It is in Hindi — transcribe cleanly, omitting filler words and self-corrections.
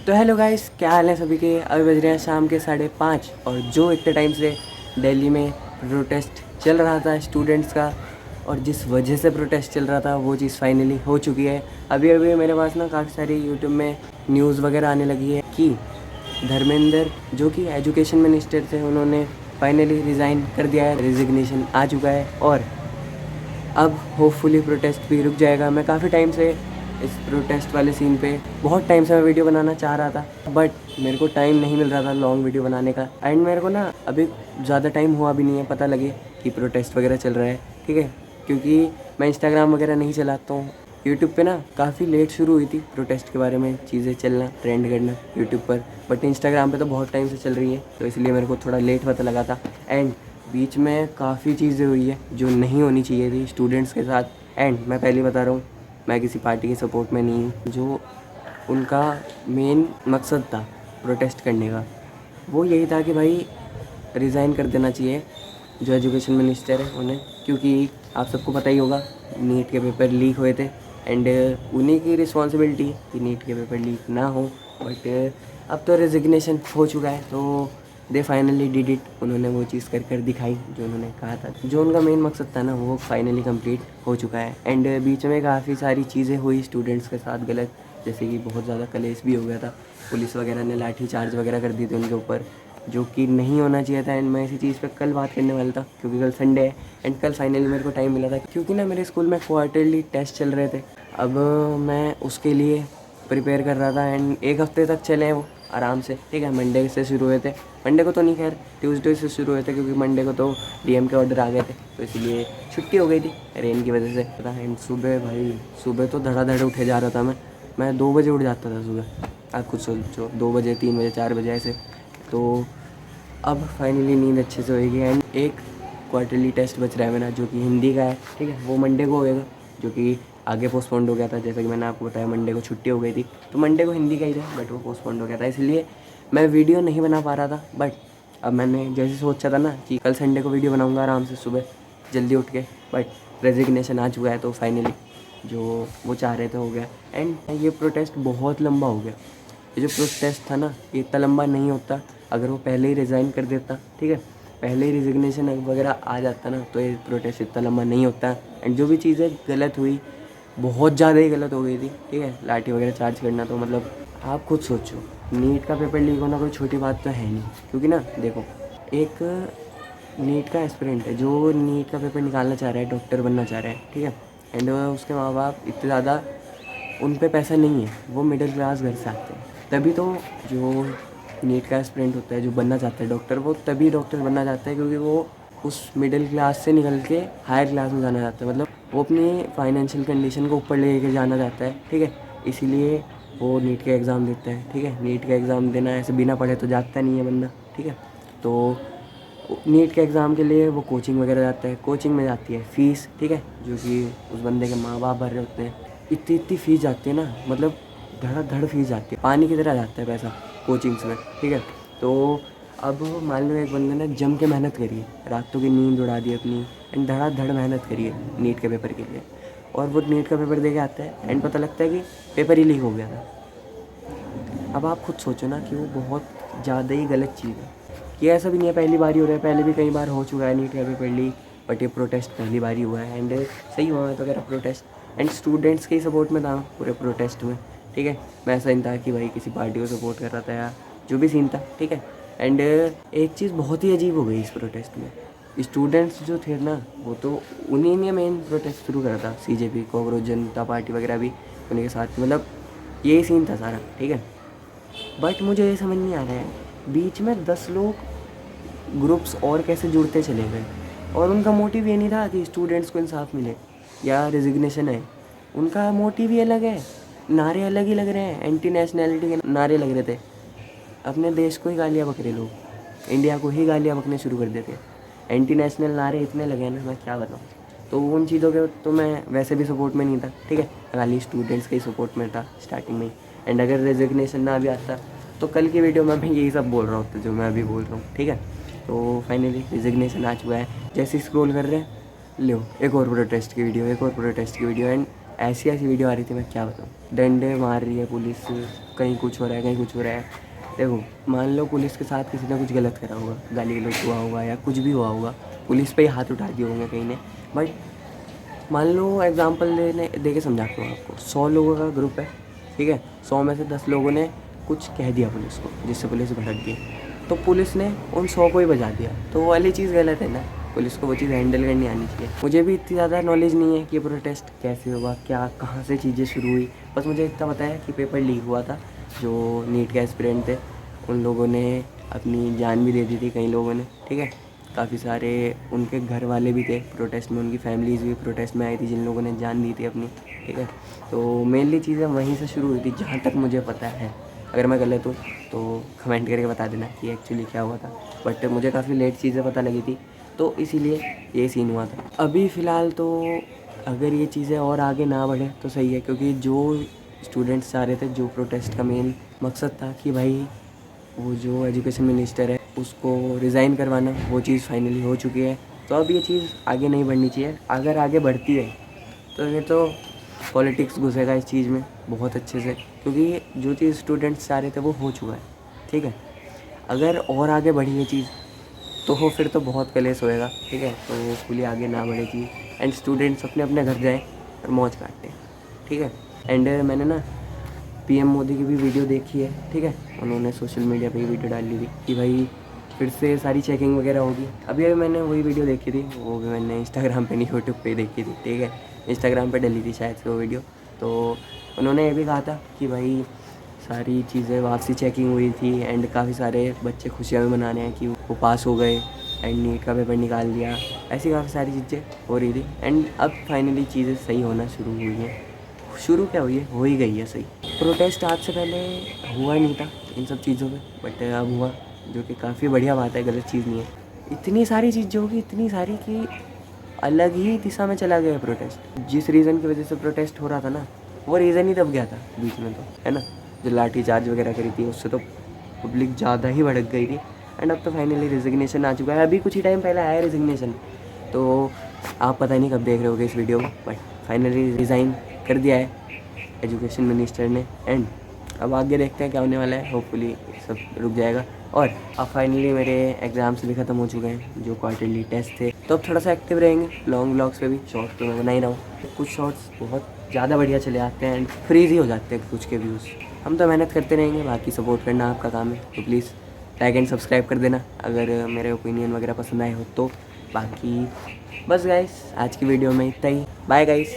तो हेलो गाइस, क्या हाल है सभी के। अभी बज रहे हैं शाम के 5:30 और जो इतने टाइम से दिल्ली में प्रोटेस्ट चल रहा था स्टूडेंट्स का और जिस वजह से प्रोटेस्ट चल रहा था वो चीज़ फाइनली हो चुकी है। अभी अभी मेरे पास ना काफ़ी सारी यूट्यूब में न्यूज़ वगैरह आने लगी है कि धर्मेंद्र जो कि एजुकेशन मिनिस्टर थे उन्होंने फाइनली रिज़ाइन कर दिया है, रेजिग्नेशन आ चुका है और अब होपफुली प्रोटेस्ट भी रुक जाएगा। मैं काफ़ी टाइम से इस प्रोटेस्ट वाले सीन पे बहुत टाइम से मैं वीडियो बनाना चाह रहा था, बट मेरे को टाइम नहीं मिल रहा था लॉन्ग वीडियो बनाने का। एंड मेरे को ना अभी ज़्यादा टाइम हुआ भी नहीं है पता लगे कि प्रोटेस्ट वगैरह चल रहा है, ठीक है, क्योंकि मैं इंस्टाग्राम वगैरह नहीं चलाता हूँ। यूट्यूब पे ना काफ़ी लेट शुरू हुई थी प्रोटेस्ट के बारे में चीज़ें चलना, ट्रेंड करना यूट्यूब पर, बट इंस्टाग्राम पे तो बहुत टाइम से चल रही है, तो इसलिए मेरे को थोड़ा लेट पता लगा था। एंड बीच में काफ़ी चीज़ें हुई है जो नहीं होनी चाहिए थी स्टूडेंट्स के साथ। एंड मैं पहले बता रहा हूँ, मैं किसी पार्टी के सपोर्ट में नहीं हूँ। जो उनका मेन मकसद था प्रोटेस्ट करने का वो यही था कि भाई रिज़ाइन कर देना चाहिए जो एजुकेशन मिनिस्टर है उन्हें, क्योंकि आप सबको पता ही होगा नीट के पेपर लीक हुए थे एंड उन्हीं की रिस्पॉन्सिबिलिटी कि नीट के पेपर लीक ना हो। बट अब तो रेजिग्नेशन हो चुका है, तो दे फाइनली डिड इट। उन्होंने वो चीज़ कर कर दिखाई जो उन्होंने कहा था, जो उनका मेन मकसद था ना वो फाइनली कंप्लीट हो चुका है। एंड बीच में काफ़ी सारी चीज़ें हुई स्टूडेंट्स के साथ गलत, जैसे कि बहुत ज़्यादा कलेश भी हो गया था, पुलिस वगैरह ने लाठी चार्ज वगैरह कर दी थी उनके ऊपर, जो कि नहीं होना चाहिए था। एंड मैं इसी चीज़ पे कल बात करने वाला था क्योंकि कल संडे है एंड कल फाइनली मेरे को टाइम मिला था, क्योंकि ना मेरे स्कूल में क्वार्टरली टेस्ट चल रहे थे। अब मैं उसके लिए प्रिपेयर कर रहा था एंड एक हफ्ते तक चले हैं वो आराम से, ठीक है। मंडे से शुरू हुए थे, मंडे को तो नहीं, खैर ट्यूसडे से शुरू हुए थे क्योंकि मंडे को तो डीएम के ऑर्डर आ गए थे, तो इसलिए छुट्टी हो गई थी रेन की वजह से पता। एंड सुबह भाई सुबह तो धड़ाधड़ उठे जा रहा था मैं 2 बजे उठ जाता था सुबह। आप खुद सोचो, 2 बजे 3 बजे 4 बजे ऐसे। तो अब फाइनली नींद अच्छे से होएगी एंड एक क्वार्टरली टेस्ट बच रहा है मेरा जो कि हिंदी का है, ठीक है, वो मंडे को होएगा, जो कि आगे पोस्टपोन्ड हो गया था। जैसे कि मैंने आपको बताया मंडे को छुट्टी हो गई थी, तो मंडे को हिंदी का ही था बट वो पोस्टपोन्ड हो गया था, इसलिए मैं वीडियो नहीं बना पा रहा था। बट अब मैंने जैसे सोचा था ना कि कल संडे को वीडियो बनाऊंगा आराम से सुबह जल्दी उठ के, बट रेजिग्नेशन आ चुका है तो फाइनली जो वो चाह रहे थे हो गया। एंड ये प्रोटेस्ट बहुत लंबा हो गया। ये जो प्रोटेस्ट था ना ये इतना लंबा नहीं होता अगर वो पहले ही रिज़ाइन कर देता, ठीक है, पहले ही रिजिग्नेशन वगैरह आ जाता ना तो ये प्रोटेस्ट इतना लंबा नहीं होता। एंड जो भी चीज़ें गलत हुई बहुत ज़्यादा ही गलत हो गई थी, ठीक है, लाठी वगैरह चार्ज करना, तो मतलब आप खुद सोचो नीट का पेपर लीक होना कोई छोटी बात तो है नहीं। क्योंकि ना देखो, एक नीट का एस्पिरेंट है जो नीट का पेपर निकालना चाह रहा है, डॉक्टर बनना चाह रहा है, ठीक है, एंड उसके माँ बाप इतने ज़्यादा उन पे पैसा नहीं है, वो मिडिल क्लास घर से आते हैं, तभी तो जो नीट का एस्पिरेंट होता है जो बनना चाहता है डॉक्टर, वो तभी डॉक्टर बनना चाहता है क्योंकि वो उस मिडिल क्लास से निकल के हायर क्लास में जाना चाहता है, मतलब वो अपनी फाइनेंशियल कंडीशन को ऊपर लेके जाना चाहता है, ठीक है, इसीलिए वो नीट का एग्ज़ाम देता है, ठीक है। नीट का एग्ज़ाम देना ऐसे बिना पढ़े तो जाता नहीं है बंदा, ठीक है। तो नीट के एग्ज़ाम के लिए वो कोचिंग वगैरह जाता है, कोचिंग में जाती है फ़ीस, ठीक है, जो कि उस बंदे के माँ बाप भर रहे होते हैं। इतनी फ़ीस जाती है ना, मतलब धड़ फीस जाती है, पानी की तरह जाता है पैसा कोचिंग्स में, ठीक है। तो अब मान लो एक बंदे ने जम के मेहनत करी है, रातों की नींद उड़ा दी अपनी एंड धड़ाधड़ मेहनत करी है नीट के पेपर के लिए, और वो नीट का पेपर दे के आता है एंड पता लगता है कि पेपर ही लीक हो गया था। अब आप खुद सोचो ना कि वो बहुत ज़्यादा ही गलत चीज़ है। ये ऐसा भी नहीं है पहली बार ही हो रहा है, पहले भी कई बार हो चुका है नीट का पेपर लीक, बट ये प्रोटेस्ट पहली बार ही हुआ है एंड सही हुआ है तो कह रहा प्रोटेस्ट एंड स्टूडेंट्स के ही सपोर्ट में था पूरे प्रोटेस्ट में, ठीक है। मैं ऐसा नहीं था कि भाई किसी पार्टी को सपोर्ट कर रहा था या जो भी सीन था, ठीक है। एंड एक चीज़ बहुत ही अजीब हो गई इस प्रोटेस्ट में, स्टूडेंट्स जो थे ना वो तो उन्हीं ने मेन प्रोटेस्ट शुरू करा था, सीजेपी, कॉकरोच जनता पार्टी वगैरह भी उन्हीं के साथ, मतलब यही सीन था सारा, ठीक है। बट मुझे ये समझ नहीं आ रहा है बीच में 10 लोग ग्रुप्स और कैसे जुड़ते चले गए, और उनका मोटिव ये नहीं था कि स्टूडेंट्स को इंसाफ मिले या रेजिग्नेशन है, उनका मोटिव ही अलग है, नारे अलग ही लग रहे हैं, एंटी नेशनैलिटी के नारे लग रहे थे। अपने देश को ही गालियाँ बक रहे लोग, इंडिया को ही गालियाँ बकने शुरू कर देते, एंटी नेशनल नारे इतने लगे ना मैं क्या बताऊँ। तो उन चीज़ों के तो मैं वैसे भी सपोर्ट में नहीं था, ठीक है, खाली स्टूडेंट्स के ही सपोर्ट में था स्टार्टिंग में ही। एंड अगर रेजिग्नेशन ना भी आता तो कल की वीडियो में मैं यही सब बोल रहा होता जो मैं अभी बोल रहा हूँ, ठीक है। तो फाइनली रेजिग्नेशन आ चुका है, जैसे स्क्रॉल कर रहे हैं लो एक और प्रोटेस्ट की वीडियो, एक और प्रोटेस्ट की वीडियो, एंड ऐसी ऐसी वीडियो आ रही थी, मैं क्या बताऊँ। डंडे मार रही है पुलिस, कहीं कुछ हो रहा है, कहीं कुछ हो रहा है। देखो, मान लो पुलिस के साथ किसी ने कुछ गलत करा होगा, गाली गलौज हुआ होगा या कुछ भी हुआ होगा, पुलिस पे ही हाथ उठा दिए होंगे कहीं ने। बट मान लो एग्जांपल दे के समझाता हूँ आपको, 100 लोगों का ग्रुप है, ठीक है। 100 में से 10 लोगों ने कुछ कह दिया पुलिस को, जिससे पुलिस भड़क गई, तो पुलिस ने उन 100 को ही बजा दिया, तो वो वाली चीज़ गलत है ना। पुलिस को वो चीज़ हैंडल करनी आनी चाहिए। मुझे भी इतनी ज़्यादा नॉलेज नहीं है कि प्रोटेस्ट कैसे हुआ, क्या कहाँ से चीज़ें शुरू हुई। बस मुझे इतना पता है कि पेपर लीक हुआ था, जो नीट के एस्पिरेंट थे उन लोगों ने अपनी जान भी दे दी थी, कई लोगों ने, ठीक है। काफ़ी सारे उनके घर वाले भी थे प्रोटेस्ट में, उनकी फैमिलीज़ भी प्रोटेस्ट में आई थी, जिन लोगों ने जान दी थी अपनी, ठीक है। तो मेनली चीज़ें वहीं से शुरू हुई थी, जहाँ तक मुझे पता है। अगर मैं गलत हूँ तो कमेंट करके बता देना कि एक्चुअली क्या हुआ था। बट मुझे काफ़ी लेट चीज़ें पता लगी थी, तो इसीलिए ये सीन हुआ था। अभी फ़िलहाल तो अगर ये चीज़ें और आगे ना बढ़े तो सही है, क्योंकि जो स्टूडेंट्स चाह रहे थे, जो प्रोटेस्ट का मेन मकसद था कि भाई वो जो एजुकेशन मिनिस्टर है उसको रिज़ाइन करवाना, वो चीज़ फाइनली हो चुकी है। तो अब ये चीज़ आगे नहीं बढ़नी चाहिए। अगर आगे बढ़ती है तो ये तो पॉलिटिक्स घुसेगा इस चीज़ में बहुत अच्छे से, क्योंकि जो चीज़ स्टूडेंट्स चाह रहे थे वो हो चुका है, ठीक है। अगर और आगे बढ़ी ये चीज़ तो फिर तो बहुत कलेश होएगा, ठीक है। तो फुली आगे ना बढ़े चीज़, एंड स्टूडेंट्स अपने अपने घर जाएँ और मौज काटें, ठीक है। एंड मैंने ना पीएम मोदी की भी वीडियो देखी है, ठीक है। उन्होंने सोशल मीडिया पे ही वीडियो डाली थी कि भाई फिर से सारी चेकिंग वगैरह होगी। अभी मैंने वही वीडियो देखी थी, वो भी मैंने इंस्टाग्राम पे नहीं यूट्यूब पे देखी थी, ठीक है। इंस्टाग्राम पे डली थी शायद से वो वीडियो। तो उन्होंने ये भी कहा था कि भाई सारी चीज़ें वापसी चेकिंग हुई थी, एंड काफ़ी सारे बच्चे खुशियाँ भी मना रहे हैं कि वो पास हो गए, एंड नीट का पेपर निकाल दिया। ऐसी काफ़ी सारी चीज़ें हो रही थी, एंड अब फाइनली चीज़ें सही होना शुरू हुई हैं। शुरू क्या हुई है, हो ही गई है सही। प्रोटेस्ट आज से पहले हुआ नहीं था इन सब चीज़ों पे, बट अब हुआ, जो कि काफ़ी बढ़िया बात है, गलत चीज़ नहीं है। इतनी सारी चीज़ें होगी, इतनी सारी कि अलग ही दिशा में चला गया प्रोटेस्ट। जिस रीज़न की वजह से प्रोटेस्ट हो रहा था ना, वो रीज़न ही दब गया था बीच में, तो है ना। जो लाठी चार्ज वगैरह करी थी उससे तो पब्लिक ज़्यादा ही भड़क गई थी, एंड अब तो फाइनली रिजिग्नेशन आ चुका है। अभी कुछ ही टाइम पहले आया रिजिग्नेशन, तो आप पता नहीं कब देख रहे होगे इस वीडियो को, बट फाइनली रिज़ाइन कर दिया है एजुकेशन मिनिस्टर ने। एंड अब आगे देखते हैं क्या होने वाला है, होपफुली सब रुक जाएगा। और अब फाइनली मेरे एग्ज़ाम्स भी ख़त्म हो चुके हैं, जो क्वार्टरली टेस्ट थे, तो अब थोड़ा सा एक्टिव रहेंगे। लॉन्ग व्लॉग्स पे भी, शॉर्ट्स तो मैं बना ही रहा हूँ। कुछ शॉर्ट्स बहुत ज़्यादा बढ़िया चले आते हैं एंड फ्रीज ही हो जाते हैं कुछ के व्यूज़। हम तो मेहनत करते रहेंगे, बाकी सपोर्ट करना आपका काम है। तो प्लीज़ लाइक एंड सब्सक्राइब कर देना अगर मेरे ओपिनियन वगैरह पसंद आए हो तो। बाकी बस गाइस, आज की वीडियो में इतना ही। Bye guys.